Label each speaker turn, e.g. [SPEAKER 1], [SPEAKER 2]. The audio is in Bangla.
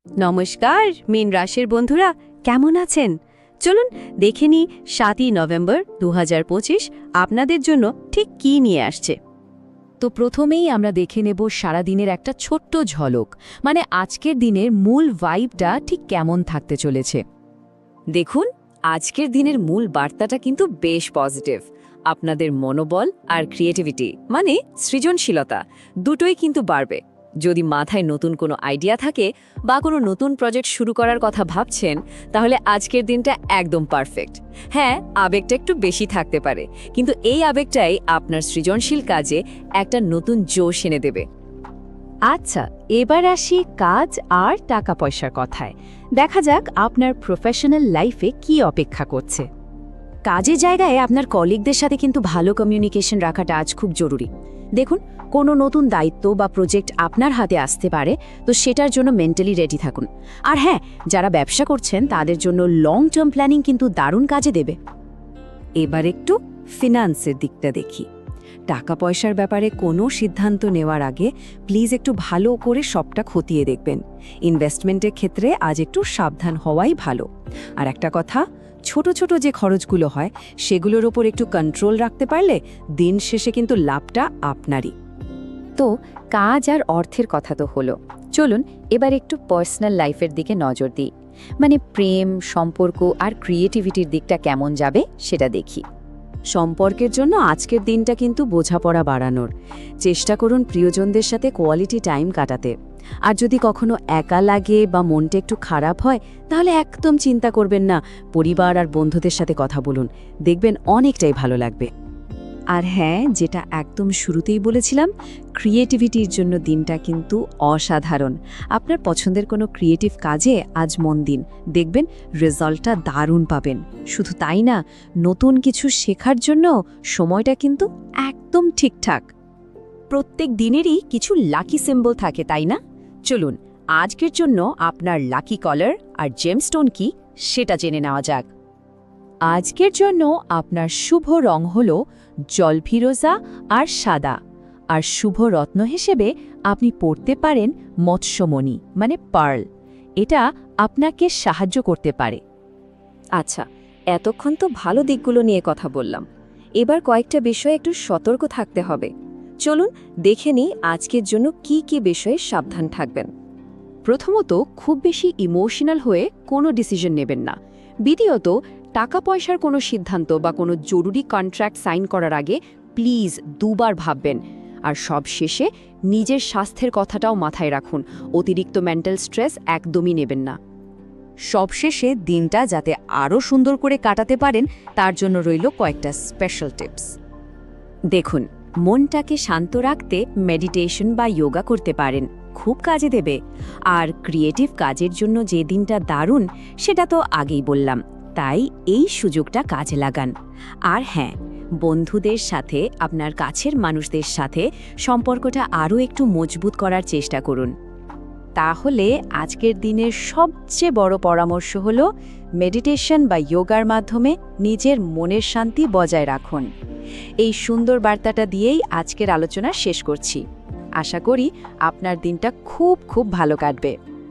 [SPEAKER 1] নমস্কার মীন রাশির বন্ধুরা, কেমন আছেন? চলুন দেখে নিই ৭ই নভেম্বর ২০২৫ আপনাদের জন্য ঠিক কী নিয়ে আসছে।
[SPEAKER 2] তো প্রথমেই আমরা দেখে নেব সারাদিনের একটা ছোট্ট ঝলক, মানে আজকের দিনের মূল ভাইবটা ঠিক কেমন থাকতে চলেছে।
[SPEAKER 3] দেখুন, আজকের দিনের মূল বার্তাটা কিন্তু বেশ পজিটিভ। আপনাদের মনোবল আর ক্রিয়েটিভিটি মানে সৃজনশীলতা দুটোই কিন্তু বাড়বে। যদি মাথায় নতুন কোনো আইডিয়া থাকে বা কোনো নতুন প্রজেক্ট শুরু করার কথা ভাবছেন, তাহলে আজকের দিনটা একদম পারফেক্ট। হ্যাঁ, আবেগটা একটু বেশি থাকতে পারে, কিন্তু এই আবেগটাই আপনার সৃজনশীল কাজে একটা নতুন জোশ এনে দেবে।
[SPEAKER 2] আচ্ছা, এবার আসি কাজ আর টাকা পয়সার কথায়। দেখা যাক আপনার প্রফেশনাল লাইফে কি অপেক্ষা করছে। কাজের জায়গায় আপনার কলিগদের সাথে কিন্তু ভালো কমিউনিকেশন রাখাটা আজ খুব জরুরি। দেখুন, কোনো নতুন দায়িত্ব বা প্রজেক্ট আপনার হাতে আসতে পারে, তো সেটার জন্য মেন্টালি রেডি থাকুন। আর হ্যাঁ, যারা ব্যবসা করছেন তাদের জন্য লং টার্ম প্ল্যানিং কিন্তু দারুণ কাজে দেবে।
[SPEAKER 3] এবার একটু ফিনান্সের দিকটা দেখি। টাকা পয়সার ব্যাপারে কোনো সিদ্ধান্ত নেওয়ার আগে প্লিজ একটু ভালো করে সবটা খতিয়ে দেখবেন। ইনভেস্টমেন্টের ক্ষেত্রে আজ একটু সাবধান হওয়াই ভালো। আর একটা কথা, ছোট ছোট যে খরচগুলো হয় সেগুলোর ওপর একটু কন্ট্রোল রাখতে পারলে দিন শেষে কিন্তু লাভটা আপনারই।
[SPEAKER 2] তো কাজ আর অর্থের কথা তো হলো, চলুন এবার একটু পার্সোনাল লাইফের দিকে নজর দিই। মানে প্রেম, সম্পর্ক আর ক্রিয়েটিভিটির দিকটা কেমন যাবে সেটা দেখি।
[SPEAKER 1] সম্পর্কের জন্য আজকের দিনটা কিন্তু বোঝাপড়া বাড়ানোর চেষ্টা করুন, প্রিয়জনদের সাথে কোয়ালিটি টাইম কাটাতে। আর যদি কখনো একা লাগে বা মনটা একটু খারাপ হয়, তাহলে একদম চিন্তা করবেন না, পরিবার আর বন্ধুদের সাথে কথা বলুন, দেখবেন অনেকটাই ভালো লাগবে। আর হ্যাঁ, যেটা একদম শুরুতেই বলেছিলাম, ক্রিয়েটিভিটির জন্য দিনটা কিন্তু অসাধারণ। আপনার পছন্দের কোনো ক্রিয়েটিভ কাজে আজ মন দিন, দেখবেন রেজাল্টটা দারুণ পাবেন। শুধু তাই না, নতুন কিছু শেখার জন্য সময়টা কিন্তু একদম ঠিকঠাক।
[SPEAKER 2] প্রত্যেক দিনেরই কিছু লাকি সিম্বল থাকে, তাই না? চলুন আজকের জন্য আপনার লাকি কলার আর জেমস্টোন কি সেটা জেনে নেওয়া যাক। আজকের জন্য আপনার শুভ রং হল জলফিরোজা আর সাদা, আর শুভ রত্ন হিসেবে আপনি পড়তে পারেন মৎস্যমণি মানে পার্ল। এটা আপনাকে সাহায্য করতে পারে।
[SPEAKER 3] আচ্ছা, এতক্ষণ তো ভালো দিকগুলো নিয়ে কথা বললাম, এবার কয়েকটা বিষয়ে একটু সতর্ক থাকতে হবে। চলুন দেখে নিই আজকের জন্য কি কি বিষয়ে সাবধান থাকবেন।
[SPEAKER 1] প্রথমত, খুব বেশি ইমোশনাল হয়ে কোনো ডিসিশন নেবেন না। দ্বিতীয়ত, টাকা পয়সার কোনো সিদ্ধান্ত বা কোনো জরুরি কন্ট্রাক্ট সাইন করার আগে প্লিজ দুবার ভাববেন। আর সবশেষে নিজের স্বাস্থ্যের কথাটাও মাথায় রাখুন, অতিরিক্ত মেন্টাল স্ট্রেস একদমই নেবেন না।
[SPEAKER 2] সবশেষে দিনটা যাতে আরও সুন্দর করে কাটাতে পারেন, তার জন্য রইল কয়েকটা স্পেশাল টিপস।
[SPEAKER 1] দেখুন, মনটাকে শান্ত রাখতে মেডিটেশন বা যোগা করতে পারেন, খুব কাজে দেবে। আর ক্রিয়েটিভ কাজের জন্য যে দিনটা দারুণ সেটা তো আগেই বললাম, তাই এই সুযোগটা কাজে লাগান। আর হ্যাঁ, বন্ধুদের সাথে, আপনার কাছের মানুষদের সাথে সম্পর্কটা আরও একটু মজবুত করার চেষ্টা করুন। তাহলে আজকের দিনের সবচেয়ে বড় পরামর্শ হলো মেডিটেশন বা যোগার মাধ্যমে নিজের মনের শান্তি বজায় রাখুন। এই সুন্দর বার্তাটা দিয়েই আজকের আলোচনা শেষ করছি। আশা করি আপনার দিনটা খুব খুব ভালো কাটবে।